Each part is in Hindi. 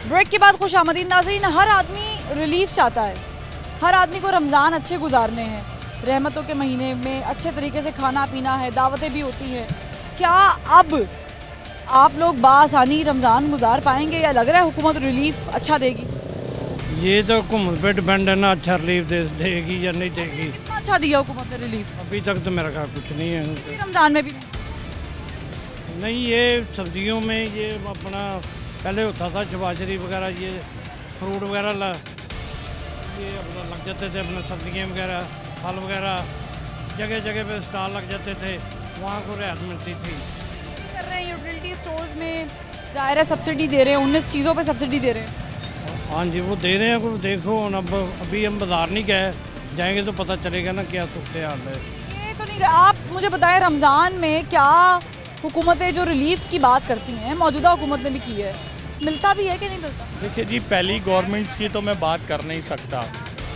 ब्रेक के बाद खुशामदीद नाज़रीन। हर आदमी रिलीफ चाहता है, हर आदमी को रमज़ान अच्छे गुजारने हैं, रहमतों के महीने में अच्छे तरीके से खाना पीना है, दावतें भी होती हैं। क्या अब आप लोग बासानी रमज़ान गुजार पाएंगे या लग रहा है हुकूमत रिलीफ अच्छा देगी? ये तो हुकूमत पे डिपेंड है ना, अच्छा रिलीफ देगी या नहीं देगी। कितना अच्छा दिया हुकूमत ने रिलीफ? अभी तक तो मेरा ख्याल कुछ नहीं है। रमज़ान में भी नहीं, ये सब्जियों में ये अपना पहले होता था शबाजरी वगैरह, ये फ्रूट वगैरह ये अपना लग जाते थे, अपना सब्जियाँ वगैरह फल वगैरह जगह जगह पे स्टॉल लग जाते थे, वहाँ को रियायत मिलती थी। कर रहे हैं यूटिलिटी स्टोर्स में, ज़ाहिर है सब्सिडी दे रहे हैं, 19 चीज़ों पे सब्सिडी दे रहे हैं। हाँ जी, वो दे रहे हैं। को देखो अब अभी हम बाज़ार नहीं गए, जाएंगे तो पता चलेगा ना क्या सूरत हाल है। ये तो नहीं, आप मुझे बताएं रमज़ान में क्या हुकूमतें जो रिलीफ की बात करती हैं, मौजूदा हुकूमत ने भी की है, मिलता भी है कि नहीं मिलता? देखिए जी, पहली गवर्नमेंट्स की तो मैं बात कर नहीं सकता,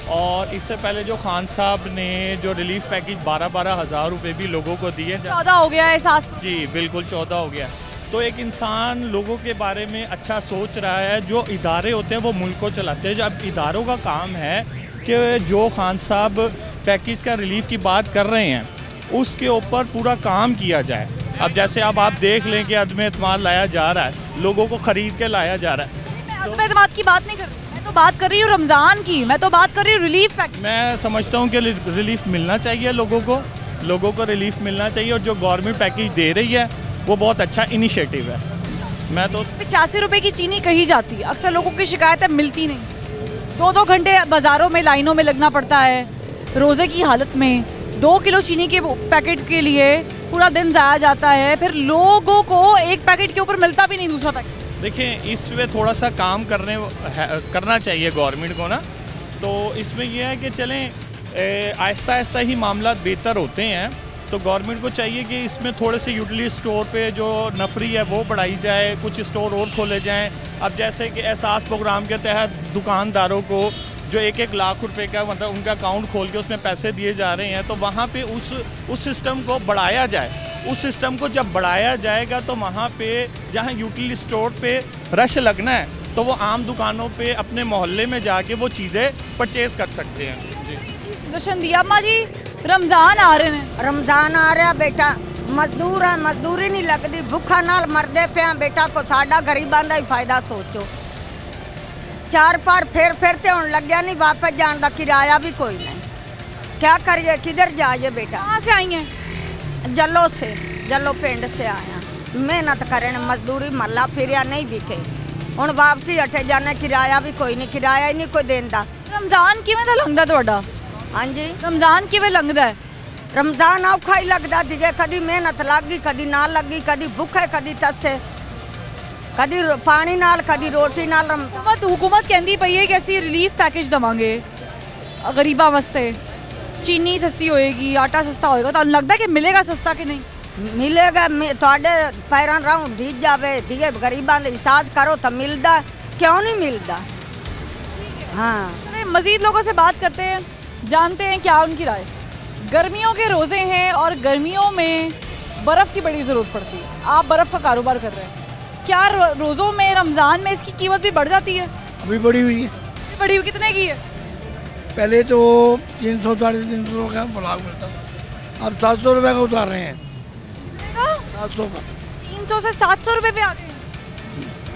और इससे पहले जो खान साहब ने जो रिलीफ पैकेज 12-12 हज़ार रुपये भी लोगों को दिए, 14 हो गया है एहसास। जी बिल्कुल 14 हो गया। तो एक इंसान लोगों के बारे में अच्छा सोच रहा है। जो इदारे होते हैं वो मुल्क को चलाते हैं। जब इदारों का काम है कि जो खान साहब पैकेज का रिलीफ की बात कर रहे हैं उसके ऊपर पूरा काम किया जाए। अब जैसे अब आप देख लें कि अदम एतमाद लाया जा रहा है, लोगों को ख़रीद के लाया जा रहा है। मैं अदम एतमाद की बात नहीं कर रही, मैं तो बात कर रही हूँ रमज़ान की, मैं तो बात कर रही हूँ रिलीफ पैकेज। मैं समझता हूँ कि रिलीफ मिलना चाहिए, लोगों को रिलीफ मिलना चाहिए, और जो गवर्नमेंट पैकेज दे रही है वो बहुत अच्छा इनिशिएटिव है। मैं तो 85 रुपए की चीनी कही जाती है, अक्सर लोगों की शिकायत है मिलती नहीं। 2-2 घंटे बाज़ारों में लाइनों में लगना पड़ता है, रोज़े की हालत में 2 किलो चीनी के पैकेट के लिए पूरा दिन ज़ाया जाता है, फिर लोगों को एक पैकेट के ऊपर मिलता भी नहीं दूसरा पैकेट। देखिए, इस पे थोड़ा सा काम करना चाहिए गवर्नमेंट को ना। तो इसमें यह है कि चलें आहिस्ता आहिस्ता ही मामला बेहतर होते हैं। तो गवर्नमेंट को चाहिए कि इसमें थोड़े से यूटिलिटी स्टोर पे जो नफरी है वो बढ़ाई जाए, कुछ स्टोर और खोले जाएं। अब जैसे कि एहसास प्रोग्राम के तहत दुकानदारों को जो 1-1 लाख रुपए का मतलब उनका अकाउंट खोल के उसमें पैसे दिए जा रहे हैं, तो वहाँ पे उस सिस्टम को बढ़ाया जाए। उस सिस्टम को जब बढ़ाया जाएगा तो वहाँ पे जहाँ यूटिलिटी स्टोर पे रश लगना है तो वो आम दुकानों पे अपने मोहल्ले में जाके वो चीज़ें परचेज़ कर सकते हैं। सजेशन दिया। अम्मा जी, रमज़ान आ रहे हैं। रमज़ान आ रहा बेटा, मजदूर है, मजदूरी नहीं लगती, भुखा नाल मरदे पे बेटा को साडा गरीबां दा ही फायदा सोचो। 4 पार फिर ते हुण लग्या नहीं, वापस जाने का किराया भी कोई नहीं, क्या करिए, किधर जाइए बेटा? कहाँ से आई हैं? जल्लो पिंड से आया, मेहनत करें, मजदूरी मल्ला फिरिया नहीं दिखे, हुण वापसी हटे जाने, किराया भी कोई नहीं, किराया ही नहीं कोई देंदा। रमज़ान किवें दा लंघदा तुहाडा? हाँ जी, रमज़ान किवें लंघदा है? रमज़ान औखा ही लगता जी, कदी मेहनत लग गई, कदी ना लगी, कदी भुखे, कदी तसे, कदी पानी नाल, कदी रोटी नाल। हुकूमत कहती पई है कि असीं रिलीफ पैकेज देवांगे गरीबां वास्ते, चीनी सस्ती होएगी, आटा सस्ता होएगा, तो लगता है कि मिलेगा सस्ता कि नहीं? मिलेगा, तुहाडे पैरां राह ढीज जावे, दिए गरीबां दे एहसास करो तो मिलदा, क्यों नहीं मिलदा? हाँ, मज़ीद लोगों से बात करते हैं, जानते हैं क्या उनकी राय। गर्मियों के रोज़े हैं और गर्मियों में बर्फ़ की बड़ी ज़रूरत पड़ती है, आप बर्फ़ का कारोबार कर रहे हैं, क्या रोज़ों में रमज़ान में इसकी कीमत भी बढ़ जाती है? अभी बढ़ी हुई है। बढ़ी हुई कितने की है? पहले तो 300-350 का ब्लॉक मिलता था, अब 700 रुपये का उतार रहे हैं। 700 का 300 से 700 रुपये पे आ गए।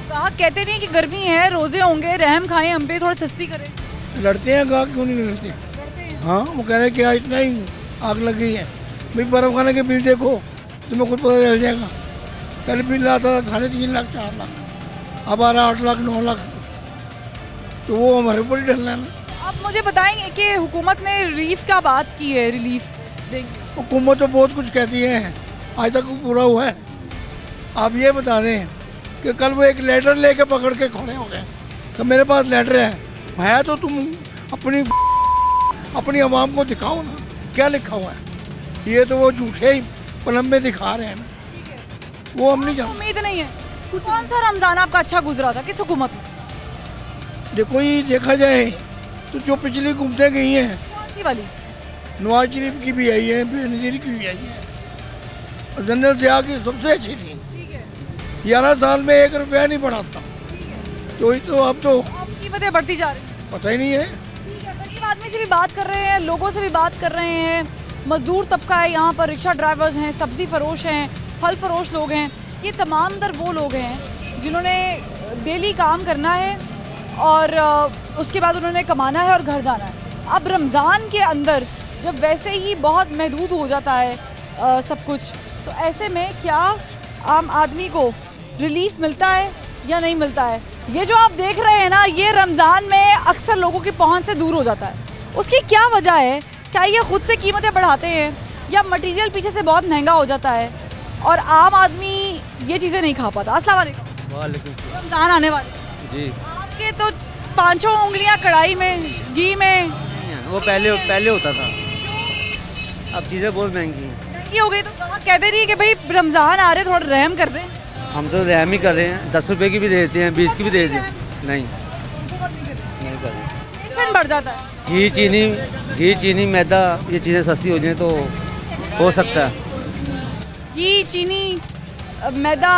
कहा कहते नहीं कि गर्मी है, रोज़े होंगे, रहम खाएं, हम पे थोड़ा सस्ती करें। लड़ते हैं, कहा क्यों नहीं लड़ते? हाँ, वो कह रहे क्या इतना ही आग लग गई है भाई, बर्फ़ खाने के बिल देखो तुम्हें खुद पता चल जाएगा। पहले बिल आता था 3.5 लाख 4 लाख, अब आ रहा 8 लाख 9 लाख, तो वो हमारे ऊपर ही डरना है ना। आप मुझे बताएंगे कि हुकूमत ने रिलीफ का बात की है, रिलीफ देंगे? हुकूमत तो बहुत कुछ कहती है, आज तक पूरा हुआ है। आप ये बता दें कि कल वो एक लेटर लेके पकड़ के खड़े हो गए, तो मेरे पास लेटर है तो तुम अपनी आवाम को दिखाओ ना, क्या लिखा हुआ है। ये तो वो झूठे ही पलम्बे दिखा रहे हैं ना, वो हम नहीं जानते। उम्मीद नहीं है। कौन सा रमज़ान आपका अच्छा गुजरा था, किस हुकूमत में? देखो, ये देखा जाए तो जो पिछली हुकूमतें गई हैं, कौन सी वाली? नवाज शरीफ की भी आई है, बेनज़ीर की भी आई है, और जनरल ज़िया की सबसे अच्छी थी। 11 साल में 1 रुपया नहीं बढ़ा था, तो ही तो अब तो अब कीमतें बढ़ती जा रही हैं। पता ही नहीं है। ठीक है, गरीब आदमी से भी बात कर रहे हैं, लोगों से भी बात कर रहे हैं, मजदूर तबका है यहाँ पर, रिक्शा ड्राइवर्स हैं, सब्जी फरोश हैं, फल फरोश लोग हैं। ये तमाम दर वो लोग हैं जिन्होंने डेली काम करना है और उसके बाद उन्होंने कमाना है और घर जाना है। अब रमज़ान के अंदर जब वैसे ही बहुत महदूद हो जाता है सब कुछ, तो ऐसे में क्या आम आदमी को रिलीफ मिलता है या नहीं मिलता है? ये जो आप देख रहे हैं ना, ये रमज़ान में अक्सर लोगों की पहुंच से दूर हो जाता है। उसकी क्या वजह है? क्या ये खुद से कीमतें बढ़ाते हैं या मटेरियल पीछे से बहुत महंगा हो जाता है और आम आदमी ये चीज़ें नहीं खा पाता? अस्सलाम वालेकुम। वालेकुम सलाम। रमज़ान आने वाले जी, आपके तो 5 उंगलियां कढ़ाई में, घी में वो पहले होता था, अब चीज़ें बहुत महंगी हैं। महंगी हो गई तो कहते नहीं कि भाई रमज़ान आ रहे, थोड़ा रहम कर दें। हम तो रहम ही कर रहे हैं, 10 रुपए की भी दे देते हैं, 20 की भी दे देते हैं। नहीं नहीं कर रहे। बेसन बढ़ जाता है। घी चीनी मैदा ये चीज़ें सस्ती हो जाए तो हो सकता है। घी, चीनी, मैदा,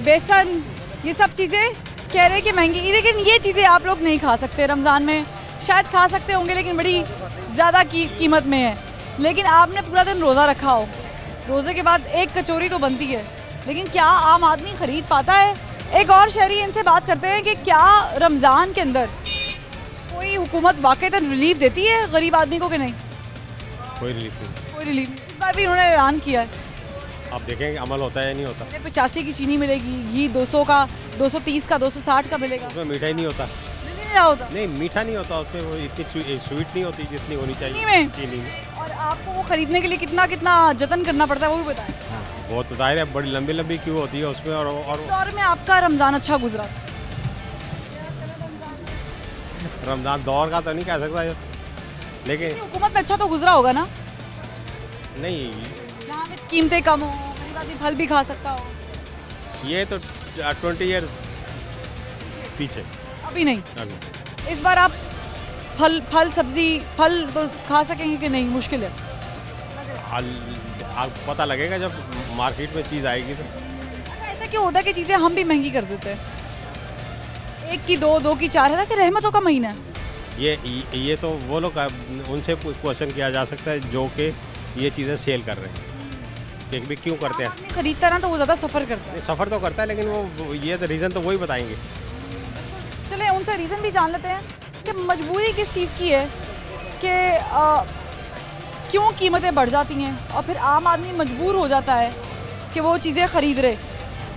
बेसन, ये सब चीज़ें कह रहे हैं कि महंगी, लेकिन ये चीज़ें आप लोग नहीं खा सकते रमज़ान में। शायद खा सकते होंगे लेकिन बड़ी ज़्यादा कीमत में है। लेकिन आपने पूरा दिन रोज़ा रखा हो, रोज़े के बाद एक कचौरी तो बनती है, लेकिन क्या आम आदमी ख़रीद पाता है? एक और शहरी, इनसे बात करते हैं कि क्या रमज़ान के अंदर कोई हुकूमत वाक़ईतन रिलीफ देती है गरीब आदमी को कि नहीं? कोई रिलीफ नहीं। कोई रिलीफ नहीं। इस बार भी उन्होंने ऐलान किया है, आप देखेंगे अमल होता है या नहीं होता। 85 की चीनी मिलेगी, घी 200 का, 230 का, 260 का मिलेगा। उसमें मीठा ही नहीं होता। नहीं होता। नहीं, मीठा नहीं होता उसमें, वो इतनी स्वीट नहीं होती जितनी होनी चाहिए चीनी में। चीनी में। और आपको वो खरीदने के लिए कितना कितना जतन करना पड़ता है वो भी बताएं। बहुत जाहिर है, बड़ी लंबी लंबी क्यों होती है उसमें। और इस दौर में आपका रमज़ान अच्छा गुजरा? रमज़ान दौर का तो नहीं कह सकता, लेकिन हुकूमत में अच्छा तो गुजरा होगा ना, नहीं, जहाँ पे कीमतें कम हो, गरीब आदमी फल भी खा सकता हो। ये तो 20 ईयर पीछे। अभी नहीं। अभी इस बार आप फल सब्जी फल तो खा सकेंगे कि नहीं? मुश्किल है। आप पता लगेगा जब मार्केट में चीज़ आएगी तो। अच्छा, ऐसा क्यों होता है कि चीज़ें हम भी महंगी कर देते हैं? 1 की 2, 2 की 4 है कि रहमतों का महीना है। ये तो वो लोग, उनसे क्वेश्चन किया जा सकता है जो कि ये चीज़ें सेल कर रहे हैं कि भी क्यों करते हैं। खरीदता ना तो वो ज़्यादा सफ़र करता है। सफ़र तो करता है, लेकिन वो ये तो रीज़न तो वही बताएंगे। चले उनसे रीज़न भी जान लेते हैं कि मजबूरी किस चीज़ की है कि क्यों कीमतें बढ़ जाती हैं और फिर आम आदमी मजबूर हो जाता है कि वो चीज़ें ख़रीद रहे।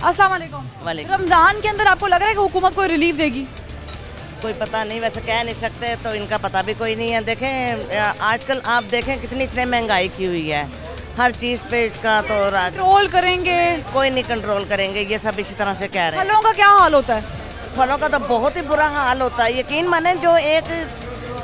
अस्सलाम वालेकुम। रमज़ान के अंदर आपको लग रहा है कि हुकूमत कोई रिलीफ देगी? कोई पता नहीं, वैसे कह नहीं सकते, तो इनका पता भी कोई नहीं है। देखें आजकल आप देखें कितनी इसने महंगाई की हुई है, हर चीज़ पे इसका तो कंट्रोल करेंगे, कोई नहीं कंट्रोल करेंगे, ये सब इसी तरह से कह रहे हैं। फलों का क्या हाल होता है? फलों का तो बहुत ही बुरा हाल होता है। यकीन माने, जो एक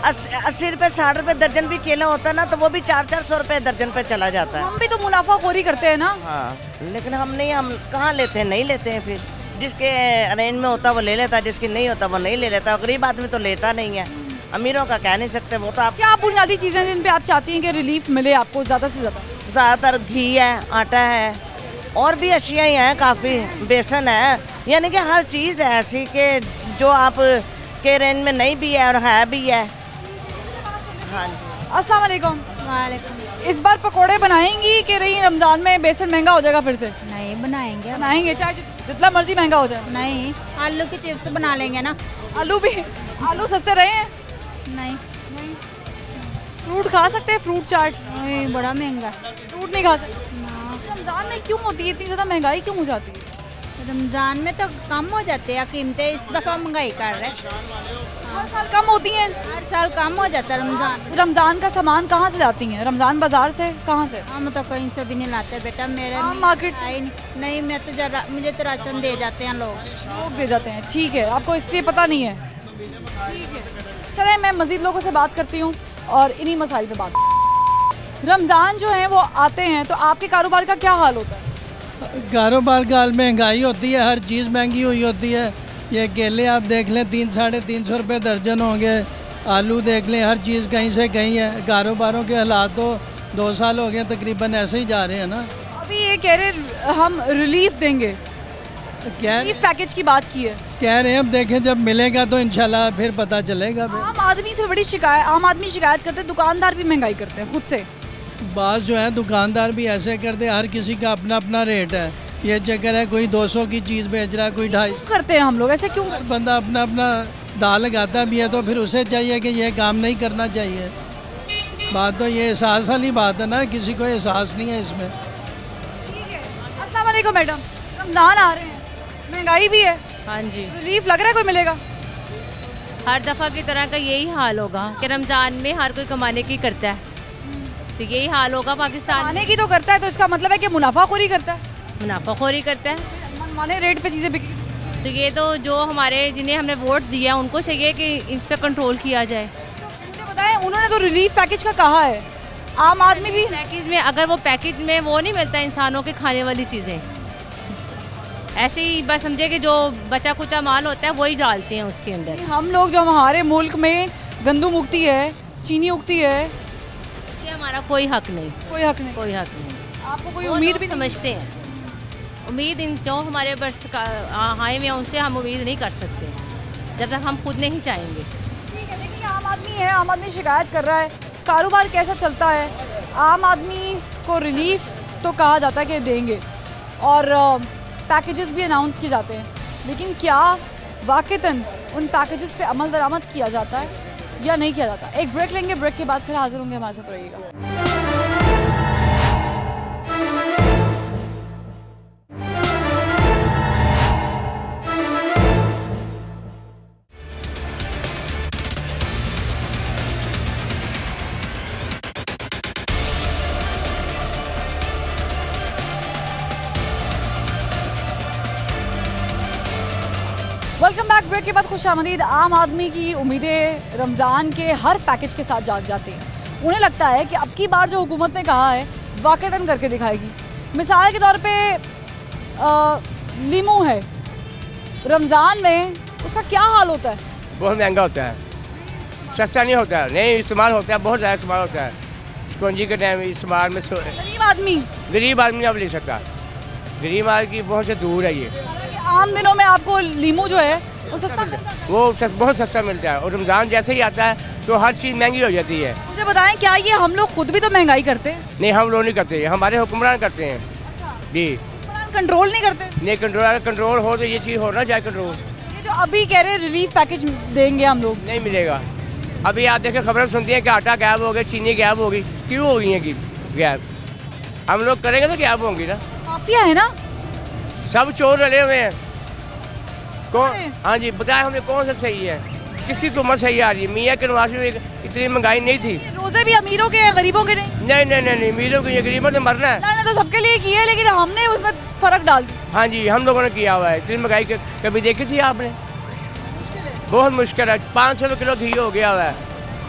80 रुपये 60 रुपये दर्जन भी केला होता है ना, तो वो भी 400-400 रुपये दर्जन पे चला जाता है। हम भी तो मुनाफाखोरी करते हैं ना। हाँ, लेकिन हम कहाँ लेते हैं, नहीं लेते हैं। फिर जिसके अरेंज में होता वो ले लेता है, जिसकी नहीं होता वो नहीं ले लेता। गरीब आदमी तो लेता नहीं है, अमीरों का कह नहीं सकते। वो तो आप क्या बुनियादी चीज़ें जिन पे आप चाहती हैं कि रिलीफ मिले आपको ज़्यादा से ज़्यादा? ज़्यादातर घी है, आटा है, और भी अशियाँ हैं काफ़ी, बेसन है, यानी कि हर चीज़ है ऐसी कि जो आप के रेंज में नहीं भी है और है भी है। हाँ जी। अस्सलाम वालेकुम। वालेकुम। इस बार पकोड़े बनाएंगी कि नहीं? रमज़ान में बेसन महंगा हो जाएगा फिर से? नहीं बनाएंगे। बनाएंगे चाहे जितना मर्जी महंगा हो जाए? नहीं, आलू की चिप्स बना लेंगे ना। आलू सस्ते रहे हैं? नहीं। फ्रूट खा सकते हैं? फ्रूट चाट? नहीं, बड़ा महंगा। फ्रूट नहीं खा सकते। रमज़ान में क्यों होती है इतनी ज़्यादा महंगाई, क्यों हो जाती है? रमज़ान में तो कम हो जाते हैं कीमतें, इस दफ़ा महंगाई कर रहे हैं। हर साल कम होती हैं? हर साल कम हो जाता है रमज़ान। रमज़ान का सामान कहाँ से लाती हैं? रमज़ान बाज़ार से? कहाँ से? हम तो कहीं से भी नहीं लाते बेटा, मेरे मार्केट से? नहीं, मैं तो जरा, मुझे तो राशन दे जाते हैं लोग दे जाते हैं। ठीक है, आपको इसलिए पता नहीं है। ठीक है, चले मैं मज़ीद लोगों से बात करती हूँ और इन्हीं मसाइल पे बात। रमज़ान जो है वो आते हैं तो आपके कारोबार का क्या हाल होता है? कारोबार का हाल, महंगाई होती है, हर चीज़ महंगी हुई होती है। ये केले आप देख लें 300-350 रुपये दर्जन हो गए, आलू देख लें, हर चीज़ कहीं से कहीं है। कारोबारों के हालात तो 2 साल हो गए तकरीबन ऐसे ही जा रहे हैं ना। अभी ये कह रहे हम रिलीफ देंगे, क्या रिलीफ पैकेज की बात की है। कह रहे हैं, अब देखें जब मिलेगा तो इंशाल्लाह फिर पता चलेगा। आम आदमी से बड़ी शिकायत, आम आदमी शिकायत करते हैं, दुकानदार भी महंगाई करते हैं खुद से। बात जो है दुकानदार भी ऐसे करते हैं, हर किसी का अपना अपना रेट है। ये चक्कर है, कोई 200 की चीज़ बेच रहा है, कोई 250 करते हैं हम लोग ऐसे क्यों? बंदा अपना अपना दाल लगाता भी है तो फिर उसे चाहिए कि ये काम नहीं करना चाहिए। बात तो ये एहसास वाली बात है ना, किसी को एहसास नहीं है इसमें। अस्सलाम वालेकुम मैडम, रमज़ान आ रहे हैं, महंगाई भी है। हाँ जी, रिलीफ लग रहा है कोई मिलेगा? हर दफ़ा की तरह का यही हाल होगा कि रमज़ान में हर कोई कमाने की करता है, तो यही हाल होगा पाकिस्तान। कमाने की तो करता है, तो इसका मतलब है कि मुनाफाखोरी करता है। मुनाफाखोरी करता है, मनमाने रेट पे चीज़ें बिकी। तो ये तो जो हमारे जिन्हें हमने वोट दिया उनको चाहिए कि इस पर कंट्रोल किया जाए। मुझे बताएं, उन्होंने तो रिलीफ पैकेज का कहा है, आम आदमी भी पैकेज में, अगर वो पैकेज में वो नहीं मिलता इंसानों के खाने वाली चीज़ें, ऐसे ही बस समझे कि जो बचा कुचा माल होता है वही डालते हैं उसके अंदर। हम लोग जो हमारे मुल्क में गंदम उगती है, चीनी उगती है, इससे हमारा कोई हक नहीं, कोई हक नहीं, कोई हक नहीं। आपको कोई उम्मीद भी समझते हैं? उम्मीद इन जो हमारे बस आए हुए हैं उनसे हम उम्मीद नहीं कर सकते जब तक हम खुद नहीं चाहेंगे। ठीक है, लेकिन आम आदमी है, आम आदमी शिकायत कर रहा है, कारोबार कैसा चलता है? आम आदमी को रिलीफ तो कहा जाता है कि देंगे और पैकेजेस भी अनाउंस किए जाते हैं, लेकिन क्या वाक़तन उन पैकेजेस पे अमल दरामद किया जाता है या नहीं किया जाता? एक ब्रेक लेंगे, ब्रेक के बाद फिर हाजिर होंगे, हमारे साथ रहिएगा। Welcome back. ब्रेक के बाद खुशामदीद। आम आदमी की उम्मीदें रमज़ान के हर पैकेज के साथ जाग जाती हैं। उन्हें लगता है कि अब की बार जो हुकूमत ने कहा है वाक़तन करके दिखाएगी। मिसाल के तौर पे लीमू है, रमज़ान में उसका क्या हाल होता है? बहुत महंगा होता है, सस्ता नहीं होता है, नहीं इस्तेमाल होता है, बहुत ज़्यादा इस्तेमाल होता है। स्पंजी के टाइम इस्तेमाल में गरीब आदमी अब ले सकता, गरीब आदमी की बहुत से दूर है। ये आम दिनों में आपको लीमू जो है वो सस्ता मिलता है, बहुत सस्ता मिलता है, और रमज़ान जैसे ही आता है तो हर चीज़ महंगी हो जाती है। मुझे बताएं, क्या ये हम लोग खुद भी तो महंगाई करते हैं? नहीं, हम लोग नहीं करते, हमारे हुक्मरान करते हैं। अच्छा। जी, कंट्रोल नहीं करते? नहीं, कंट्रोल हो तो ये चीज़ हो ना जाए कंट्रोल। ये जो अभी कह रहे हैं रिलीफ पैकेज देंगे हम लोग, नहीं मिलेगा। अभी आप देखें, खबरें सुनती हैं कि आटा गायब हो गया, चीनी गायब हो गई। क्यों हो गई है गायब? हम लोग करेंगे तो गायब होंगी ना। माफिया है ना, सब चोर रले हुए हैं। कौन? हाँ जी, बताएं हमें कौन सा सही है, किसकी हुकूमत सही आ रही है? मियाँ के नवाज में इतनी महंगाई नहीं थी। रोजे भी अमीरों के हैं, गरीबों के नहीं? नहीं, अमीरों के, गरीबों ने मरना है। अल्लाह ने तो सबके लिए की है, लेकिन हमने उसमें फर्क डाल दिया। हाँ जी, हम लोगों ने किया हुआ है। इतनी महंगाई कभी देखी थी आपने? बहुत मुश्किल है। 500 रुपये किलो घी हो गया हुआ है,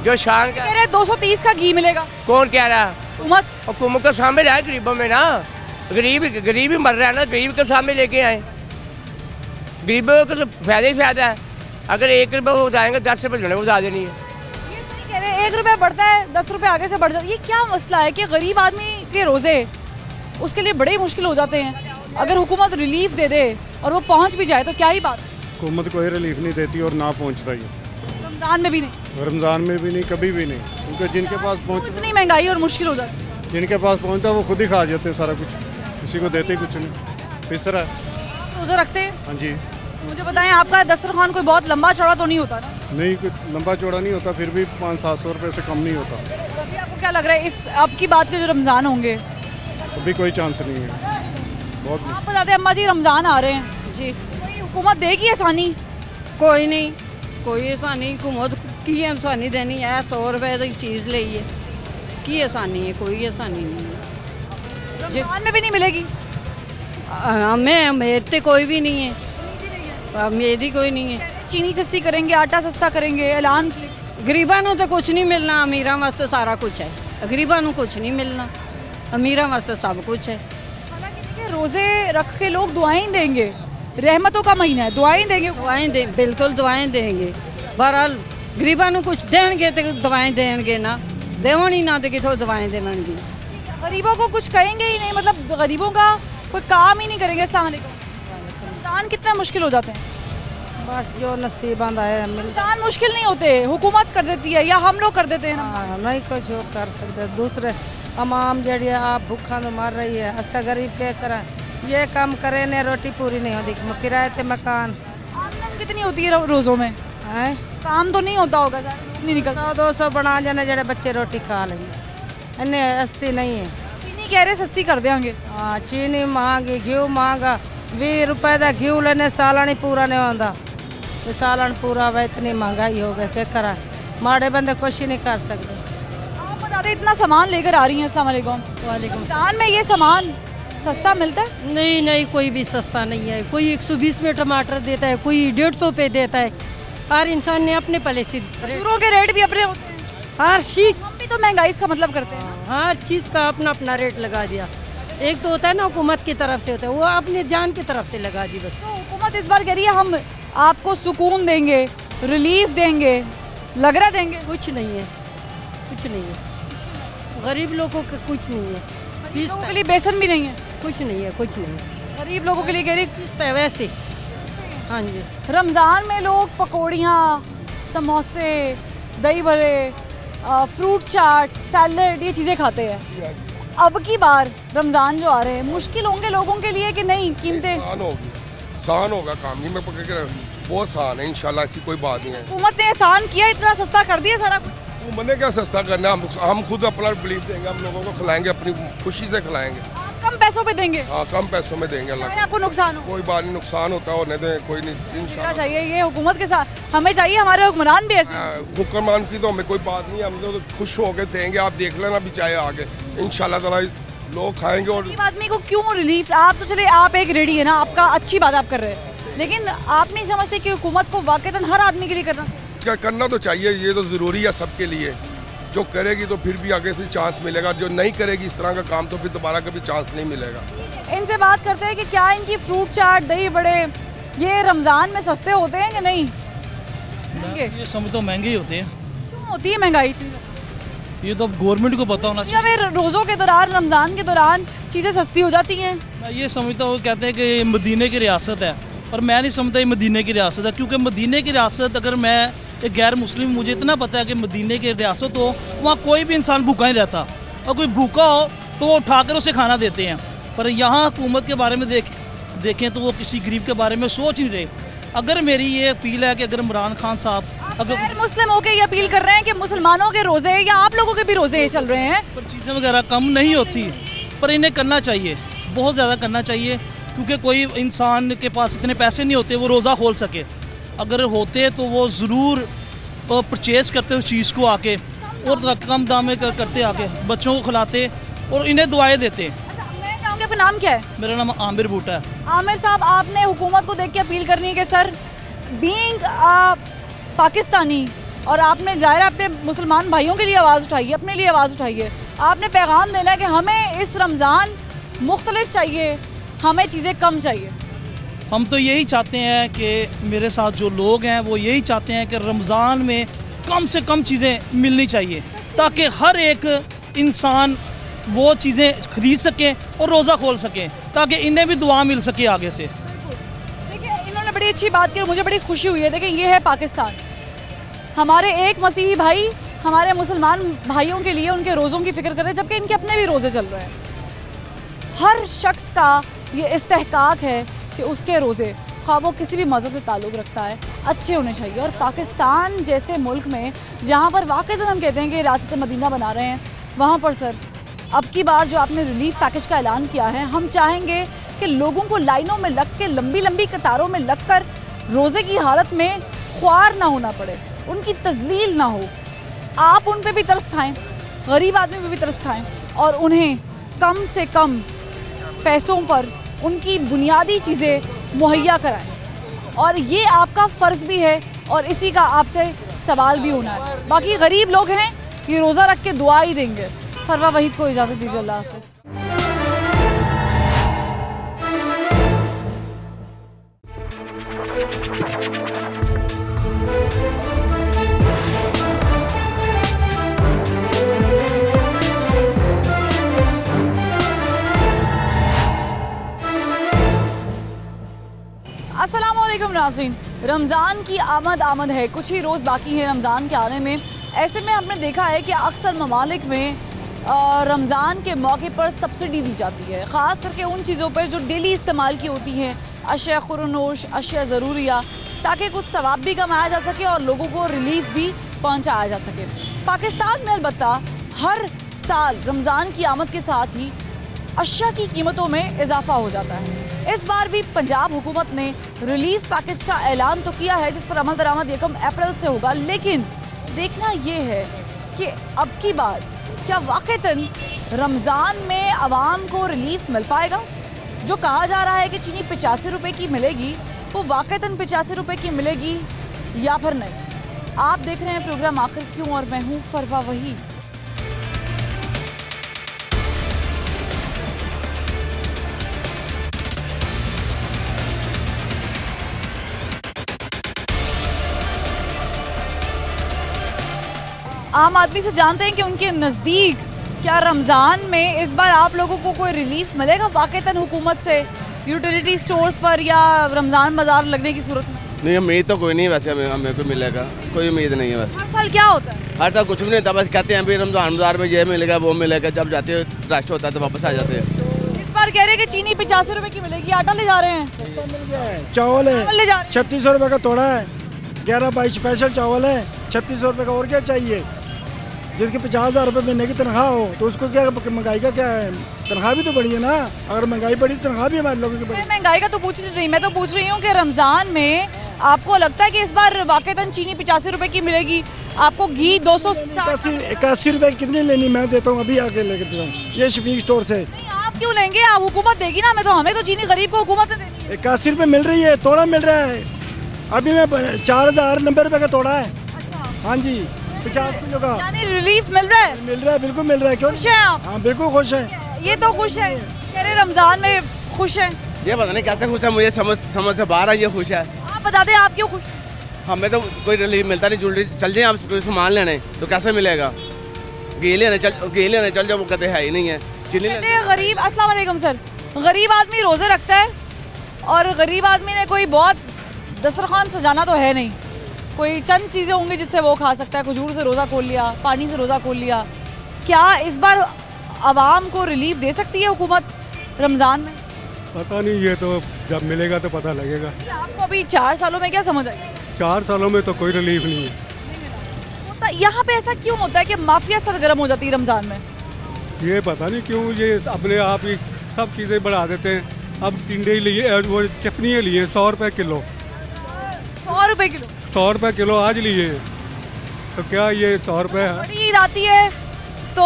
जो शान का 230 का घी मिलेगा। कौन कह रहा है? हुकूमत को सामने लाए गरीबों में ना, गरीब ही मर रहा है ना, गरीब के सामने लेके आए। गरीबों को तो फायदा ही फायदा है। अगर 1 रुपये वो बताएंगे 10 रुपये जो बता देनी है। ये सही कह रहे हैं, 1 रुपया बढ़ता है 10 रुपये आगे से बढ़ जाता है। ये क्या मसला है कि गरीब आदमी के रोज़े उसके लिए बड़े ही मुश्किल हो जाते हैं। अगर हुकूमत रिलीफ दे दे और वो पहुँच भी जाए तो क्या ही बात। हुकूमत कोई रिलीफ नहीं देती और ना पहुँचता ही। रमज़ान में भी नहीं? रमज़ान में भी नहीं, कभी भी नहीं, क्योंकि जिनके पास पहुँच, इतनी महंगाई और मुश्किल हो जाती है। जिनके पास पहुँचता है वो खुद ही खा जाते हैं सारा कुछ, किसी को देते कुछ नहीं। इस तरह रोज़ा रखते हैं? हाँ जी। मुझे बताएं, आपका दस्तरखान कोई बहुत लंबा चौड़ा तो नहीं होता ना? नहीं, कुछ लंबा चौड़ा नहीं होता, फिर भी 500-700 रुपये से कम नहीं होता। अभी आपको क्या लग रहा है इस अब की बात के जो रमज़ान होंगे? अभी कोई चांस नहीं है। बहुत आप बताते हैं अम्मा जी, रमज़ान आ रहे हैं जी, कोई हुकूमत देगी आसानी? कोई नहीं, कोई आसानी हुकूमत की आसानी देनी है? 100 रुपये की चीज़ ली है, की आसानी है? कोई आसानी नहीं है। रमज़ान में भी नहीं मिलेगी? हमें उम्मीद तो कोई भी नहीं है, उम्मीद ही कोई नहीं है। चीनी सस्ती करेंगे, आटा सस्ता करेंगे, ऐलान। गरीबां को तो कुछ नहीं मिलना, अमीरां वास्ते सारा कुछ है। गरीबां को कुछ नहीं मिलना, अमीरां वास्ते सब कुछ है। रोज़े रख के लोग दुआएं देंगे, रहमतों का महीना है, दुआएं देंगे। बिल्कुल दुआएं देंगे। बहरहाल गरीबां को कुछ देंगे तो दुआएं देंगे ना, देवन ही ना तो कितों दुआएं देवनगी। गरीबों को कुछ कहेंगे ही नहीं, मतलब गरीबों का कोई काम ही नहीं करेंगे। अस्सलाम वालेकुम। रमज़ान कितना मुश्किल हो जाते हैं? बस जो नसीब आंदा है रमजान मुश्किल नहीं होते, हुकूमत कर देती है या हम लोग कर देते हैं ना? हाँ, नहीं कुछ और कर सकते। दूसरे तमाम जड़ी आप भूखा तो मर रही है, ऐसा गरीब क्या करें, ये काम करे ने रोटी पूरी नहीं होती, किराए थे मकान। आमदन कितनी होती है रोज़ों में? है काम तो नहीं होता होगा, नहीं निकलता। 100-200 बना जाने जड़े बच्चे रोटी खा लेंगे, इन्हें सस्ती नहीं है। चीनी कह रहे सस्ती कर देंगे। हाँ, चीनी महंगी, घी महंगा, 20 रुपए का घी लेने सालन पूरा नहीं होता, सालन पूरा हुआ, इतनी महंगाई हो गई, क्या करा, माड़े बंदे कुछ ही नहीं कर सकते। आप बता दें, इतना सामान लेकर आ रही हैं। अस्सलाम वालेकुम। रमजान में ये सामान सस्ता मिलता है? नहीं नहीं, कोई भी सस्ता नहीं है। कोई 120 में टमाटर देता है, कोई 150 पे देता है। हर इंसान ने अपने पले से मजदूरों के रेट भी अपने होते हैं। हर चीज हम भी तो महंगाई इसका मतलब करते हैं। हर चीज़ का अपना अपना रेट लगा दिया। एक तो होता है ना हुकूमत की तरफ से होता है, वो अपने जान की तरफ से लगा दी बस। तो हुकूमत इस बार कह रही है हम आपको सुकून देंगे, रिलीफ देंगे, लग रहा देंगे। कुछ नहीं है, कुछ नहीं है। गरीब लोगों का कुछ नहीं है। लोगों के लिए बेसन भी नहीं है, कुछ नहीं है, कुछ नहीं। गरीब लोगों के लिए कह रही किस्त है वैसे। हाँ जी। रमज़ान में लोग पकौड़ियाँ, समोसे, दही बड़े, फ्रूट चाट, सैलड, ये चीज़ें खाते हैं। अब की बार रमज़ान जो आ रहे हैं, मुश्किल होंगे लोगों के लिए कि नहीं? कीमतें आसान होगा काम, ही मैं पकड़ के बहुत आसान है इंशाल्लाह, ऐसी कोई बात नहीं है। हुकूमत ने आसान किया, इतना सस्ता कर दिया सारा कुछ। मैंने क्या सस्ता करना, हम खुद अपना बिलीफ देंगे, हम लोगों को खिलाएंगे, अपनी खुशी से खिलाएंगे। आप कम पैसों पे देंगे? हाँ, कम पैसों में देंगे। अल्लाह आपको नुकसान हो? कोई बात नहीं, नुकसान होता होने दें, कोई नहीं इंशाल्लाह। चाहिए ये हुकूमत के साथ हमें चाहिए, हमारे हुक्मरान भी ऐसे। हुक्मरान की तो हमें कोई बात नहीं, हम तो खुश हो के देंगे। आप देख लेना भी चाहे आगे इंशाल्लाह ताला लोग खाएंगे। और आदमी को क्यों रिलीफ? आप तो चले, आप एक रेडी है ना, आपका अच्छी बात आप कर रहे हैं, लेकिन आप नहीं समझते कि हुकूमत को वाकईतन हर आदमी के लिए करना तो चाहिए। ये तो ज़रूरी है सबके लिए। जो करेगी तो फिर भी आगे से चांस मिलेगा, जो नहीं करेगी इस तरह का काम तो फिर दोबारा कभी चांस नहीं मिलेगा। इनसे बात करते हैं कि क्या इनकी फ्रूट चाट, दही बड़े ये रमज़ान में सस्ते होते हैं कि नहीं? ये समझ तो महंगे ही होते हैं। क्यों होती है महंगाई इतनी? ये तो गवर्नमेंट को पता होना चाहिए। फिर रोज़ों के दौरान, रमज़ान के दौरान चीज़ें सस्ती हो जाती हैं। मैं ये समझता हूँ, कहते हैं कि ये मदीने की रियासत है, पर मैं नहीं समझता ये मदीने की रियासत है, क्योंकि मदीने की रियासत, अगर मैं एक गैर मुस्लिम, मुझे इतना पता है कि मदीने की रियासत हो, वहाँ कोई भी इंसान भूखा नहीं रहता, और कोई भूखा हो तो वो उठाकर उसे खाना देते हैं। पर यहाँ हुकूमत के बारे में देखें तो वो किसी गरीब के बारे में सोच नहीं रहे। अगर मेरी ये अपील है कि अगर इमरान खान साहब अगर मुस्लिम होकर ये अपील कर रहे हैं कि मुसलमानों के रोज़े या आप लोगों के भी रोज़े चल रहे हैं, पर चीज़ें वगैरह कम नहीं होती, पर इन्हें करना चाहिए, बहुत ज़्यादा करना चाहिए, क्योंकि कोई इंसान के पास इतने पैसे नहीं होते वो रोज़ा खोल सके। अगर होते तो वो ज़रूर परचेज़ करते उस चीज़ को आके, और कम दाम में करते आके, बच्चों को खिलाते और इन्हें दुआएं देते। मैं चाहूँगी, आपका नाम क्या है? मेरा नाम आमिर भुट्टा है। आमिर साहब, आपने हुकूमत को देख के अपील करनी है कि सर, बीइंग पाकिस्तानी, और आपने ज़ाहिर अपने मुसलमान भाइयों के लिए आवाज़ उठाइए, अपने लिए आवाज़ उठाइए, आपने पैगाम देना है कि हमें इस रमज़ान मुख्तलिफ चाहिए, हमें चीज़ें कम चाहिए। हम तो यही चाहते हैं कि मेरे साथ जो लोग हैं वो यही चाहते हैं कि रमज़ान में कम से कम चीज़ें मिलनी चाहिए, ताकि हर एक इंसान वो चीज़ें खरीद सकें और रोज़ा खोल सकें, ताकि इन्हें भी दुआ मिल सके आगे से। देखिए, इन्होंने बड़ी अच्छी बात की और मुझे बड़ी खुशी हुई है। देखिए, ये है पाकिस्तान, हमारे एक मसीही भाई हमारे मुसलमान भाइयों के लिए उनके रोज़ों की फ़िक्र कर रहे हैं, जबकि इनके अपने भी रोज़े चल रहे हैं। हर शख्स का ये इस्तेहकाक है कि उसके रोज़े, ख़्वाह वो किसी भी मज़हब से ताल्लुक़ रखता है, अच्छे होने चाहिए। और पाकिस्तान जैसे मुल्क में, जहाँ पर वाक़ईतन हम कहते हैं कि रियासत मदीना बना रहे हैं, वहाँ पर सर अब की बार जो आपने रिलीफ पैकेज का ऐलान किया है, हम चाहेंगे कि लोगों को लाइनों में लग के, लंबी लंबी कतारों में लग कर रोज़े की हालत में ख्वार ना होना पड़े, उनकी तज़लील ना हो। आप उन पे भी तरस खाएँ, गरीब आदमी पे भी तरस खाएँ, और उन्हें कम से कम पैसों पर उनकी बुनियादी चीज़ें मुहैया कराएं। और ये आपका फ़र्ज़ भी है, और इसी का आपसे सवाल भी होना है। बाकी गरीब लोग हैं, ये रोज़ा रख के दुआ ही देंगे। फरवा वहीद को इजाज़त दीजिए, अल्लाह हाफ़िज़। अस्सलामुअलैकुम नाज़रीन, रमज़ान की आमद है, कुछ ही रोज़ बाकी हैं रमज़ान के आने में। ऐसे में हमने देखा है कि अक्सर ममालिक में रमज़ान के मौके पर सब्सिडी दी जाती है, ख़ास करके उन चीज़ों पर जो डेली इस्तेमाल की होती हैं, अशिया खुरनोश, अशिया ज़रूरिया, ताकि कुछ सवाब भी कमाया जा सके और लोगों को रिलीफ भी पहुंचाया जा सके। पाकिस्तान में अलबत्ता हर साल रमज़ान की आमद के साथ ही अशिया की कीमतों में इजाफा हो जाता है। इस बार भी पंजाब हुकूमत ने रिलीफ पैकेज का ऐलान तो किया है, जिस पर अमल दरामद 1 अप्रैल से होगा, लेकिन देखना ये है कि अब की बार क्या वाक़तन रमज़ान में आवाम को रिलीफ मिल पाएगा। जो कहा जा रहा है कि चीनी 85 रुपये की मिलेगी, वो वाक़तन 85 रुपये की मिलेगी या फिर नहीं। आप देख रहे हैं प्रोग्राम आखिर क्यों और मैं हूँ फरवा वही। आम आदमी से जानते हैं कि उनके नज़दीक क्या रमज़ान में इस बार आप लोगों को कोई रिलीफ मिलेगा वाक़तन हुकूमत से, यूटिलिटी स्टोर्स पर या रमज़ान बाज़ार लगने की सूरत में? नहीं, उम्मीद तो कोई नहीं, वैसे हमें को मिलेगा, कोई उम्मीद नहीं है। वैसे हर साल क्या होता है? हर साल कुछ भी नहीं होता, बस कहते हैं अभी रमज़ान बाज़ार में ये मिलेगा वो मिलेगा, जब जाते हैं रश होता है तो वापस आ जाते हैं। इस बार कह रहे हैं कि चीनी 85 रुपये की मिलेगी, आटा ले जा रहे हैं, चावल है ले जा रहे हैं 3600 रुपये का तोड़ा है, 11/22 स्पेशल चावल है 3600 रुपये का, और क्या चाहिए? जिसके 50,000 रुपये महीने की तनख्वाह हो तो उसको क्या महंगाई का क्या है? तनख्वाह भी तो बढ़ी है ना, अगर महंगाई बढ़ी तनख्वाह भी हमारे लोगों की बढ़ी। महंगाई का तो पूछ नहीं रही, मैं तो पूछ रही हूँ कि रमज़ान में आपको लगता है कि इस बार वाक़तन चीनी 85 रुपये की मिलेगी, आपको घी 281 रुपये की कितनी लेनी मैं देता हूँ, अभी आके लेके देता हूँ ये शफीक स्टोर से। आप क्यों लेंगे? आप हुकूमत देगी ना, हमें तो चीनी गरीब को हुकूमत ने देनी है। 81 रुपये मिल रही है, तोड़ा मिल रहा है, अभी मैं 4090 रुपये का तोड़ा है। हाँ जी, 50 किलो का। यानी रिलीफ मिल रहा है? मिल रहा है, बिल्कुल मिल रहा है। क्यों खुश हैं आप? हाँ बिल्कुल खुश है। ये तो खुश है, कह रहे रमज़ान में खुश है। ये पता नहीं कैसे खुश है, मुझे समझ से बाहर है ये खुश है। आप बता दें आप क्यों खुश? हमें तो कोई रिलीफ मिलता नहीं, ज्वेलरी चल जाए आप कोई सामान लेने तो कैसे मिलेगा, घी लेने चल जाओ वो कहते है ही नहीं है। चीनी गरीब, अस्सलाम वालेकुम सर, गरीब आदमी रोज़े रखता है और गरीब आदमी ने कोई बहुत दस्तरखान सजाना तो है नहीं, कोई चंद चीज़ें होंगी जिससे वो खा सकता है, खजूर से रोज़ा खोल लिया, पानी से रोज़ा खोल लिया। क्या इस बार आवाम को रिलीफ दे सकती है हुकूमत रमज़ान में? पता नहीं, ये तो जब मिलेगा तो पता लगेगा। आपको अभी 4 सालों में क्या समझ आई? 4 सालों में तो कोई रिलीफ नहीं है। यहाँ पे ऐसा क्यों होता है कि माफिया सरगर्म हो जाती है रमज़ान में? ये पता नहीं क्यों, ये अपने आप ही सब चीज़ें बढ़ा देते हैं। अब टिंडे लिए, वो चटनी लिए 100 रुपये किलो। 100 रुपये किलो? 100 रुपये किलो आज लिए, तो क्या ये 100 रुपये है? बड़ी ईद आती है तो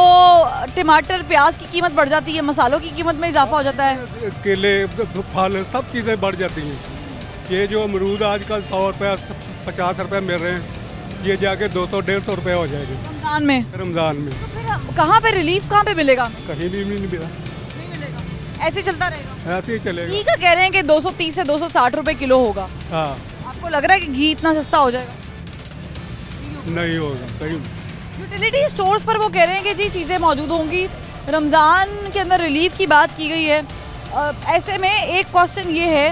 टमाटर प्याज की कीमत बढ़ जाती है, मसालों की कीमत में इजाफा हो जाता है, केले फल सब चीज़ें बढ़ जाती हैं। ये जो अमरूद आजकल 100 रुपये 50 रुपये मिल रहे हैं, ये जाके 200-150 रुपये हो जाएगी रमज़ान में। तो फिर कहाँ पे रिलीफ कहाँ पे मिलेगा? कहीं भी नहीं मिला, नहीं मिलेगा, ऐसे चलता रहेगा, ऐसे ही चलेगा। घी का कह रहे हैं कि 230 से 260 रुपये किलो होगा। हाँ, आपको लग रहा है कि घी इतना सस्ता हो जाएगा? नहीं होगा कहीं। यूटिलिटी स्टोर्स पर वो कह रहे हैं कि जी चीज़ें मौजूद होंगी, रमज़ान के अंदर रिलीफ की बात की गई है। ऐसे में एक क्वेश्चन ये है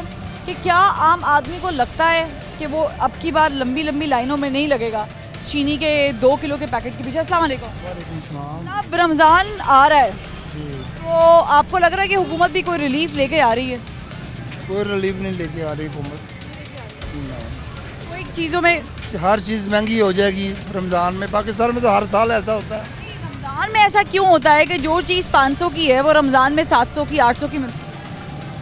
कि क्या आम आदमी को लगता है कि वो अब की बार लंबी लंबी लाइनों में नहीं लगेगा चीनी के 2 किलो के पैकेट के पीछे? अस्सलाम वालेकुम। अब रमज़ान आ रहा है तो आपको लग रहा है कि हुकूमत भी कोई रिलीफ लेके आ रही है? कोई रिलीफ नहीं लेके आ रही हुकूमत, कोई चीज़ों में हर चीज़ महंगी हो जाएगी रमज़ान में। पाकिस्तान में तो हर साल ऐसा होता है। रमज़ान में ऐसा क्यों होता है कि जो चीज़ 500 की है वो रमज़ान में 700 की 800 की मिलती है?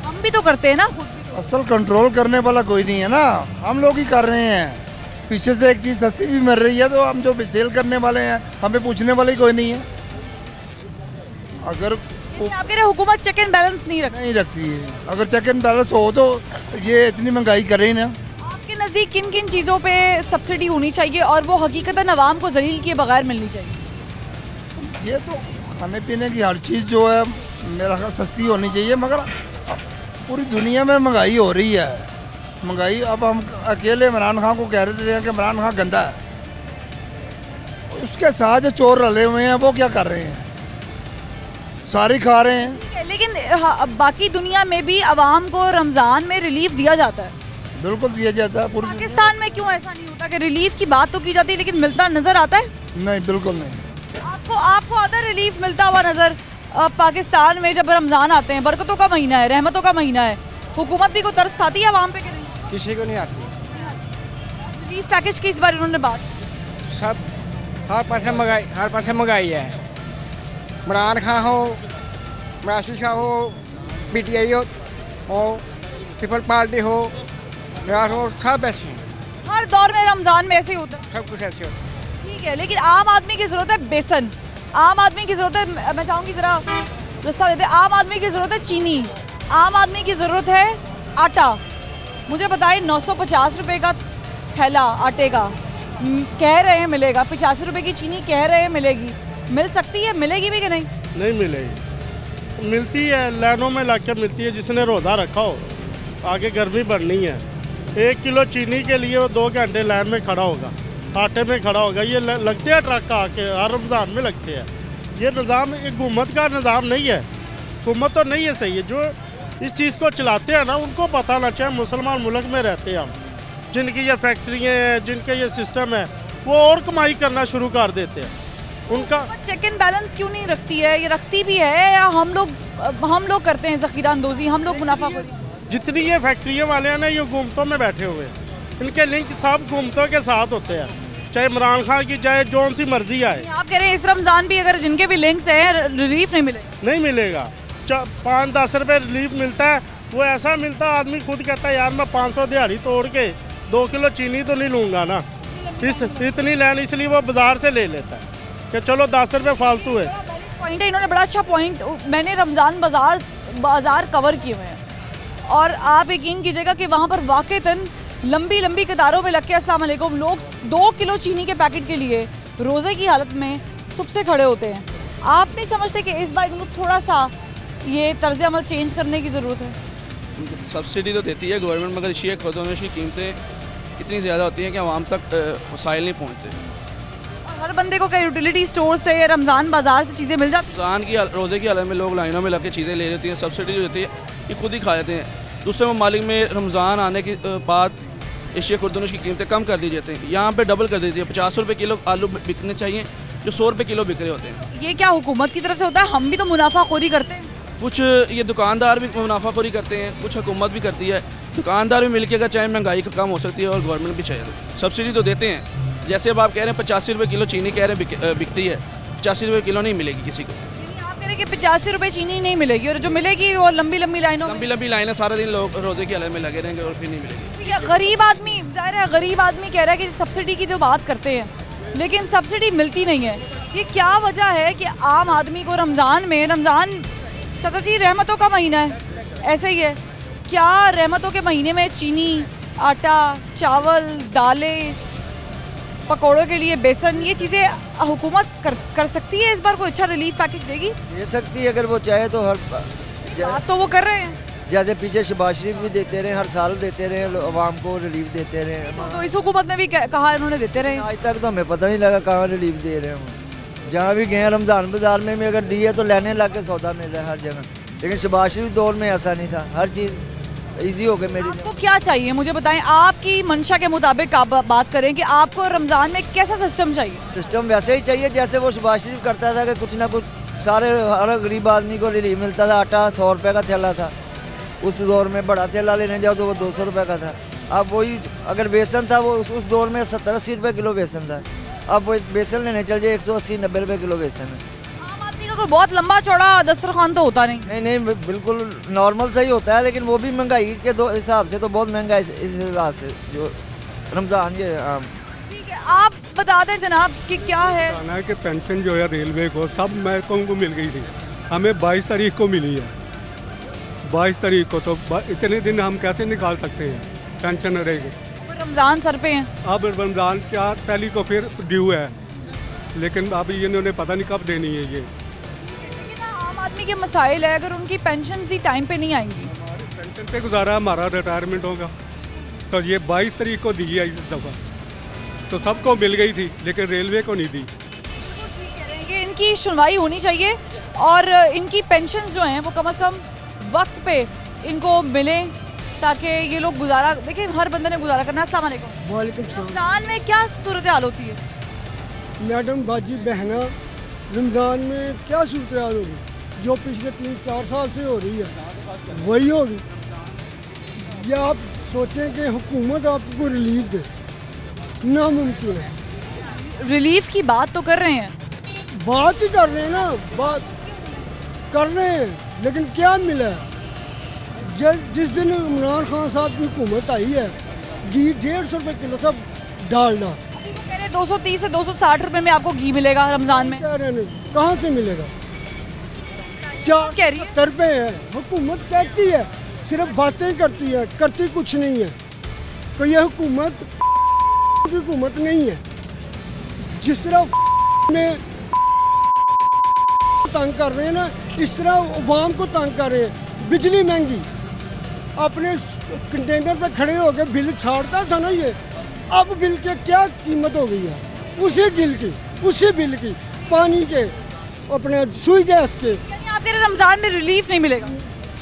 हम भी तो करते हैं ना खुद भी तो। असल कंट्रोल करने वाला कोई नहीं है ना, हम लोग ही कर रहे हैं। पीछे से एक चीज़ सस्ती भी मिल रही है तो हम जो सेल करने वाले हैं हमें पूछने वाले कोई नहीं है। अगर आप कह रहे हुकूमत चेक एंड बैलेंस नहीं रखती है, अगर चेक एंड बैलेंस हो तो ये इतनी महंगाई कर रही ना। आपके नज़दीक किन किन चीज़ों पे सब्सिडी होनी चाहिए और वो हकीकतन आवाम को जलील किए बगैर मिलनी चाहिए? ये तो खाने पीने की हर चीज़ जो है मेरा ख्याल सस्ती होनी चाहिए, मगर पूरी दुनिया में महंगाई हो रही है। महंगाई अब हम अकेले इमरान खान को कह रहे थे कि इमरान खान गंदा है, उसके साथ जो चोर रले हुए हैं वो क्या कर रहे हैं? सारे खा रहे हैं। लेकिन बाकी दुनिया में भी आवाम को रमज़ान में रिलीफ दिया जाता है, बिल्कुल दिया जाता है। पाकिस्तान में क्यों ऐसा नहीं होता कि रिलीफ की बात तो की जाती है लेकिन मिलता नजर आता है? नहीं, बिल्कुल नहीं। आपको आता रिलीफ मिलता हुआ नजर पाकिस्तान में जब रमज़ान आते हैं? बरकतों का महीना है, रहमतों का महीना है, हुकूमत भी कोई तरस खाती है आवाम पे कि नहीं? किसी को नहीं आती। रिलीफ पैकेज की इस बार उन्होंने बात सब हर पास महंगाई है। इमरान खान हो, राशिद शाह हो, PTI हो, पीपल पार्टी हो, सब ऐसे हैं। हर दौर में रमज़ान में ऐसे ही होता है, सब कुछ ऐसे होता है। ठीक है, लेकिन आम आदमी की ज़रूरत है बेसन, आम आदमी की ज़रूरत है, मैं चाहूँगी ज़रा रास्ता देते, आम आदमी की ज़रूरत है चीनी, आम आदमी की ज़रूरत है आटा। मुझे बताइए 950 रुपये का थैला आटे का कह रहे हैं मिलेगा, 85 रुपये की चीनी कह रहे हैं मिलेगी, मिल सकती है, मिलेगी भी कि नहीं? नहीं मिलेगी, मिलती है लाइनों में लग के मिलती है। जिसने रोज़ा रखा हो, आगे गर्मी बढ़नी है, 1 किलो चीनी के लिए वो 2 घंटे लाइन में खड़ा होगा, आटे में खड़ा होगा। ये लगते हैं ट्रक आके, हर रमज़ान में लगते हैं। ये निज़ाम एक हुकूमत का निज़ाम नहीं है, हुकूमत तो नहीं है सही है। जो इस चीज़ को चलाते हैं ना, उनको पता ना चाहे मुसलमान मुल्क में रहते हैं हम, जिनकी ये फैक्ट्रियाँ हैं, जिनके ये सिस्टम है, वो और कमाई करना शुरू कर देते हैं। उनका चेक एंड बैलेंस क्यों नहीं रखती है? ये रखती भी है या हम लोग करते हैं ज़ख़ीरा अंदोज़ी, हम लोग मुनाफाखोरी? जितनी ये फैक्ट्रियों वाले हैं ना, ये हुकूमतों में बैठे हुए हैं, इनके लिंक सब हुकूमतों के साथ होते हैं, चाहे इमरान खान की चाहे जौन सी मर्जी आए। आप कह रहे हैं इस रमज़ान भी अगर जिनके भी लिंक्स हैं रिलीफ नहीं मिलेगा? नहीं मिलेगा। 5-10 रुपये रिलीफ मिलता है, वो ऐसा मिलता है आदमी खुद कहता है यार मैं 500 दिहाड़ी तोड़ के 2 किलो चीनी तो नहीं लूँगा ना, इतनी लाइन, इसलिए वो बाज़ार से ले लेता है कि चलो 10 रुपये फालतू है। पॉइंट है, इन्होंने बड़ा अच्छा पॉइंट, मैंने रमज़ान बाज़ार कवर किए हुए हैं और आप यकीन कीजिएगा कि वहाँ पर वाक़ईतन लंबी कतारों में लग के अस्सलाम वालेकुम लोग 2 किलो चीनी के पैकेट के लिए रोज़े की हालत में सुबह से खड़े होते हैं। आप नहीं समझते कि इस बार इनको थोड़ा सा ये तर्ज़ अमल चेंज करने की ज़रूरत है? सब्सिडी तो देती है गवर्नमेंट, मगर इसी खुदों की कीमतें इतनी ज़्यादा होती हैं कि आवाम तक वसाइल नहीं पहुँचते। हर बंदे को क्या यूटिलिटी स्टोर से या रमज़ान बाज़ार से चीज़ें मिल जाती? रमज़ान की रोज़े की हालत में लोग लाइनों में लग के चीज़ें ले लेती हैं, सब्सिडी जो देती है ये खुद ही खा लेते हैं। दूसरे ममालिक में रमज़ान आने के बाद एशिया खुर्दनुश की कीमतें कम कर दी जाती हैं, यहाँ पे डबल कर दी जाती है। 50 रुपये किलो आलू बिकने चाहिए जो 100 रुपये किलो बिक रहे होते हैं। ये क्या हुकूमत की तरफ से होता है? हम भी तो मुनाफाखोरी करते हैं। कुछ ये दुकानदार भी मुनाफाखोरी करते हैं, कुछ हुकूमत भी करती है। दुकानदार भी मिलकर अगर चाहे महंगाई कम हो सकती है और गवर्नमेंट भी चाहिए सब्सिडी तो देते हैं। जैसे अब आप कह रहे हैं 85 रुपये किलो चीनी कह रहे हैं बिकती है, 85 रुपये किलो नहीं मिलेगी किसी को। आप कह रहे हैं कि 85 रुपये चीनी नहीं मिलेगी और जो मिलेगी वो लंबी लाइनें सारा दिन लोग रोज़े की हालत में लगे रहेंगे और फिर नहीं मिलेगी। गरीब आदमी, ज़ाहिर है गरीब आदमी कह रहा है कि सब्सिडी की तो बात करते हैं लेकिन सब्सिडी मिलती नहीं है। ये क्या वजह है कि आम आदमी को रमज़ान चाचा जी रहमतों का महीना है, ऐसे ही है क्या? रहमतों के महीने में चीनी, आटा, चावल, दालें, पकौड़ों के लिए बेसन, ये चीज़ें हुकूमत कर सकती है? इस बार कोई अच्छा रिलीफ पैकेज देगी? दे सकती है अगर वो चाहे तो। बात तो वो कर रहे हैं, जैसे पीछे शहबाज शरीफ भी देते रहे, हर साल देते रहे, आवाम को रिलीफ देते रहे। तो इस हुकूमत ने भी कहा इन्होंने देते रहे। आज तक तो हमें पता नहीं लगा कहाँ रिलीफ दे रहे हैं। जहाँ भी गए रमज़ान बाज़ार में भी अगर दिए तो लेने लग के सौदा मिल रहा है हर जगह, लेकिन शहबाज शरीफ दौर में ऐसा नहीं था, हर चीज़ इजी हो गई। मेरी आपको क्या चाहिए मुझे बताएं, आपकी मंशा के मुताबिक आप बात करें कि आपको रमज़ान में कैसा सिस्टम चाहिए? सिस्टम वैसे ही चाहिए जैसे वो शहबाज शरीफ करता था कि कुछ ना कुछ सारे हर गरीब आदमी को रिलीफ मिलता था। आटा 100 रुपये का थैला था, उस दौर में बड़ा थैला लेने जाओ तो वो 200 रुपये का था। अब वही अगर बेसन था वो उस दौर में 70-80 रुपये किलो बेसन था, अब वो बेसन लेने चल जाए 180-90 रुपये किलो बेसन है। आम आदमी का कोई बहुत लंबा चौड़ा दस्तरखान तो होता नहीं? नहीं, बिल्कुल नॉर्मल सही होता है, लेकिन वो भी महंगाई के हिसाब से तो बहुत महंगा है इस हिसाब से जो रमज़ान ये। ठीक है, आप बता दें जनाब कि क्या है कि पेंशन जो है रेलवे को सब महकमों को मिल गई थी, हमें 22 तारीख को मिली है। 22 तारीख को तो इतने दिन हम कैसे निकाल सकते हैं, पेंशन रहेगी। रमज़ान सर पे हैं, अब रमज़ान 4 पहली को फिर ड्यू है, लेकिन अभी इन्होंने पता नहीं कब देनी है ये। लेकिन आम आदमी के मसाइल है, अगर उनकी पेंशन ही टाइम पे नहीं आएंगी, पेंशन पे गुजारा हमारा रिटायरमेंट होगा, तो ये 22 तारीख को दी है इस दफ़ा, तो सबको मिल गई थी लेकिन रेलवे को नहीं दी। ये इनकी सुनवाई होनी चाहिए और इनकी पेंशन जो हैं वो कम से कम वक्त पे इनको मिले ताकि ये लोग गुजारा, देखिए हर बंदे ने गुजारा करना। अस्सलाम वालेकुम। वालेकुम सलाम। रमज़ान में क्या सूरत हाल होती है? मैडम बाजी बहना, रमज़ान में क्या सूरत हाल होगी? जो पिछले 3-4 साल से हो रही है वही होगी। या आप सोचें कि हुकूमत आपको रिलीफ दे, नामुमकिन है। रिलीफ की बात तो कर रहे हैं, बात ही कर रहे हैं ना, बात कर रहे हैं, लेकिन क्या मिला है? जिस दिन इमरान खान साहब की हुकूमत आई है, घी 150 रुपये किलो था डालडा। अभी वो कह रहे 230 से 260 रुपये में आपको घी मिलेगा रमज़ान में। कह रहे हैं कहाँ से मिलेगा? 4 रुपये है। हुकूमत कहती है, सिर्फ बातें करती है, करती कुछ नहीं है। तो ये हुकूमत की हुकूमत नहीं है। जिस तरह में तंग कर रहे हैं ना, इस तरह अवाम को तंग कर रहे हैं। बिजली महंगी, अपने कंटेनर पे खड़े होकर बिल छाड़ता था ना ये, अब बिल के क्या कीमत हो गई है? उसी बिल की पानी के, अपने सुई गैस के। आप कह रहे रमज़ान में रिलीफ नहीं मिलेगा?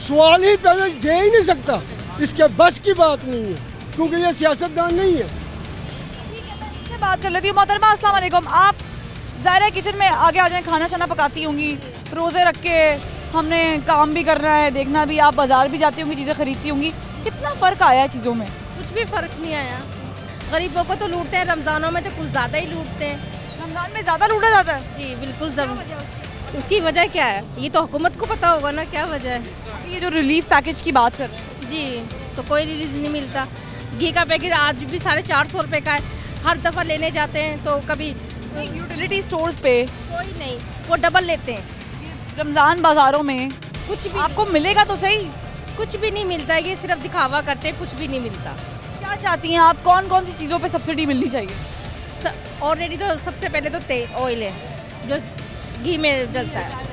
सवाल ही पहले दे ही नहीं सकता, इसके बस की बात नहीं है, क्योंकि ये सियासतदान नहीं है। मैं बात कर लेती हूँ। मोहतरमा अस्सलाम वालेकुम। आप ज़ाहिर है किचन में आगे आ जाएं, खाना शाना पकाती होंगी, रोज़े रख के हमने काम भी करना है, देखना भी, आप बाज़ार भी जाती होंगी, चीज़ें खरीदती होंगी। कितना फ़र्क आया है चीज़ों में? कुछ भी फ़र्क नहीं आया। गरीबों को तो लूटते हैं, रमज़ानों में तो कुछ ज़्यादा ही लूटते हैं। रमज़ान में ज़्यादा लूटा जाता है? जी बिल्कुल। उसकी वजह क्या है? ये तो हुकूमत को पता होगा ना क्या वजह है। ये जो रिलीफ पैकेज की बात कर रहे हैं जी, तो कोई रिलीफ नहीं मिलता। घी का पैकेट आज भी 450 रुपये का है। हर दफ़ा लेने जाते हैं तो कभी यूटिलिटी स्टोर्स पे कोई नहीं, वो डबल लेते हैं। रमज़ान बाज़ारों में कुछ भी आपको मिलेगा तो सही, कुछ भी नहीं मिलता। ये सिर्फ दिखावा करते हैं, कुछ भी नहीं मिलता। क्या चाहती हैं आप? कौन कौन सी चीज़ों पे सब्सिडी मिलनी चाहिए? ऑलरेडी तो सबसे पहले तो तेल ऑयल है जो घी में डलता है,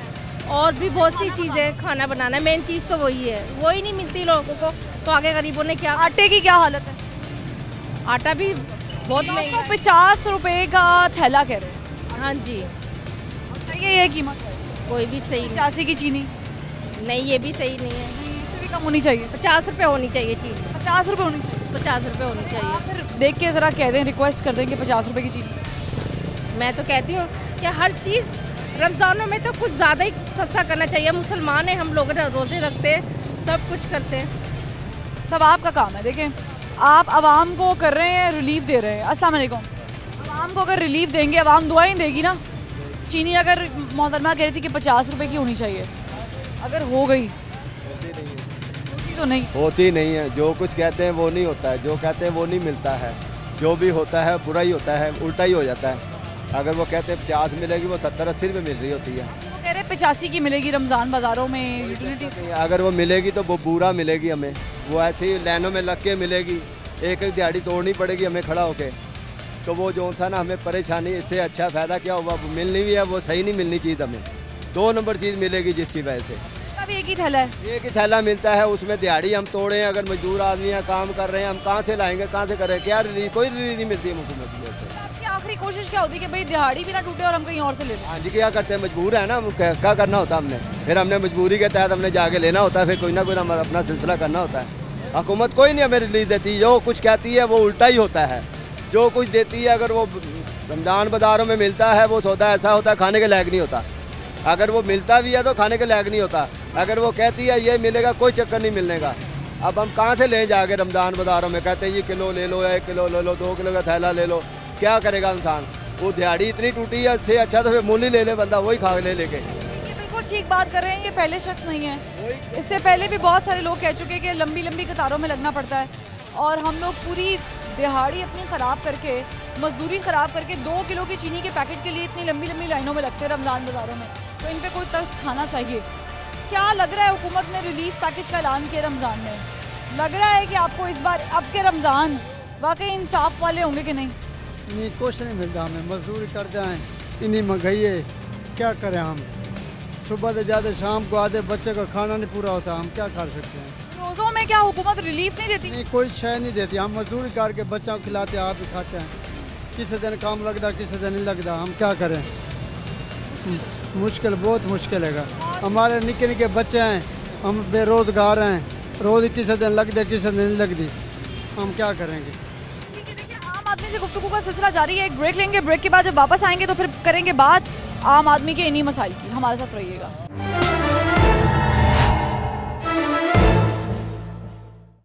और भी बहुत सी चीज़ें, खाना बनाना, मेन चीज़ तो वही है, वही नहीं मिलती लोगों को। तो आगे गरीबों ने क्या? आटे की क्या हालत है? आटा भी बहुत महंगा, 50 रुपए का थैला कह रहे हैं। हाँ जी, सही है ये कीमत? कोई भी सही नहीं। 85 की चीनी नहीं, ये भी सही नहीं है। इससे भी कम होनी चाहिए। 50 रुपये होनी चाहिए चीनी। 50 रुपये होनी चाहिए? 50 रुपये होनी चाहिए। फिर देख के ज़रा कह दें, रिक्वेस्ट कर दें कि 50 रुपये की चीनी। मैं तो कहती हूँ कि हर चीज़ रमज़ानों में तो कुछ ज़्यादा ही सस्ता करना चाहिए। मुसलमान हैं हम लोग, रोज़े रखते हैं, सब कुछ करते हैं। सब आपका काम है। देखें, आप आवाम को कर रहे हैं, रिलीफ दे रहे हैं। अस्सलाम वालेकुम। आवाम को अगर रिलीफ देंगे, आवाम दुआएं देगी ना। चीनी अगर मोहतरमा कह रही थी कि 50 रुपए की होनी चाहिए, अगर हो गई होती तो नहीं, होती नहीं है। जो कुछ कहते हैं वो नहीं होता है, जो कहते हैं वो नहीं मिलता है। जो भी होता है बुरा ही होता है, उल्टा ही हो जाता है। अगर वो कहते हैं 50 मिलेगी, वो 70-80 रुपये मिल रही होती है। वो कह रहे 85 की मिलेगी रमज़ान बाज़ारों में यूटिलिटी। अगर वो मिलेगी तो वो बुरा मिलेगी हमें, वो ऐसे ही लाइनों में लग के मिलेगी, एक एक दिहाड़ी तोड़नी पड़ेगी हमें खड़ा होके। तो वो जो था ना, हमें परेशानी, इससे अच्छा फ़ायदा क्या हुआ? वो मिलनी भी है, वो सही नहीं मिलनी चाहिए हमें। 2 नंबर चीज़ मिलेगी जिसकी वजह से। अब एक ही थैला है, एक ही थैला मिलता है, उसमें दिहाड़ी हम तोड़ें। अगर मजदूर आदमी हैं, काम कर रहे हैं, हम कहाँ से लाएंगे, कहाँ से करें? क्या रिलीज? कोई रिलीज नहीं मिलती है हुकूमत की। आपकी आखिरी कोशिश क्या होती है कि भाई दिहाड़ी भी ना टूटे और हम कहीं और से ले लें? हाँ जी, क्या करते हैं, मजबूर है ना, क्या करना होता है हमने। फिर हमने मजबूरी के तहत हमने जाके लेना होता है, फिर कोई ना कोई हमारा अपना सिलसिला करना होता है। हुकूमत कोई नहीं हमें रिलीज देती, जो कुछ कहती है वो उल्टा ही होता है। जो कुछ देती है, अगर वो रमज़ान बाज़ारों में मिलता है, वो सौदा ऐसा होता है खाने के लायक नहीं होता। अगर वो मिलता भी है तो खाने के लायक नहीं होता। अगर वो कहती है ये मिलेगा, कोई चक्कर नहीं मिलने का। अब हम कहाँ से लें जाके रमज़ान बाज़ारों में? कहते हैं ये किलो ले लो, 1 किलो ले लो, 2 किलो का थैला ले लो। क्या करेगा इंसान? वो दिहाड़ी इतनी टूटी है, इससे अच्छा तो फिर मूल ही ले ले बंदा, वही खा ले लेके। बिल्कुल ठीक बात कर रहे हैं। ये पहले शख्स नहीं है, इससे पहले भी बहुत सारे लोग कह चुके हैं कि लंबी लंबी कतारों में लगना पड़ता है, और हम लोग पूरी दिहाड़ी अपनी ख़राब करके, मजदूरी ख़राब करके 2 किलो की चीनी के पैकेट के लिए इतनी लंबी लंबी लाइनों में लगते हैं रमज़ान बाज़ारों में। तो इन पर कोई तरस खाना चाहिए। क्या लग रहा है, हुकूमत ने रिलीफ पैकेज का ऐलान किया रमज़ान में, लग रहा है कि आपको इस बार अब के रमज़ान वाकई इंसाफ वाले होंगे कि नहीं? नहीं, कुछ नहीं मिलता हमें, मजदूरी कर जाएँ, इतनी महंगाई है, क्या करें हम? सुबह से ज़्यादा शाम को आधे बच्चे का खाना नहीं पूरा होता, हम क्या कर सकते हैं? रोज़ों में क्या हुकूमत रिलीफ नहीं देती? नहीं, कोई शय नहीं देती। हम मजदूरी करके बच्चों को खिलाते हैं, आप भी खाते हैं। किसी दिन काम लगता, किसी दिन नहीं लगता, हम क्या करें? मुश्किल, बहुत मुश्किल है। हमारे निके निके बच्चे हैं, हम बेरोजगार हैं, रोज़ किसी दिन लगती किसी दिन नहीं लगती, हम क्या करेंगे। आम आदमी से गुफ्तगू का सिलसिला जारी है। एक ब्रेक लेंगे, ब्रेक के बाद जब वापस आएंगे तो फिर करेंगे बात आम आदमी के इन्हीं मसाइल की। हमारे साथ रहिएगा।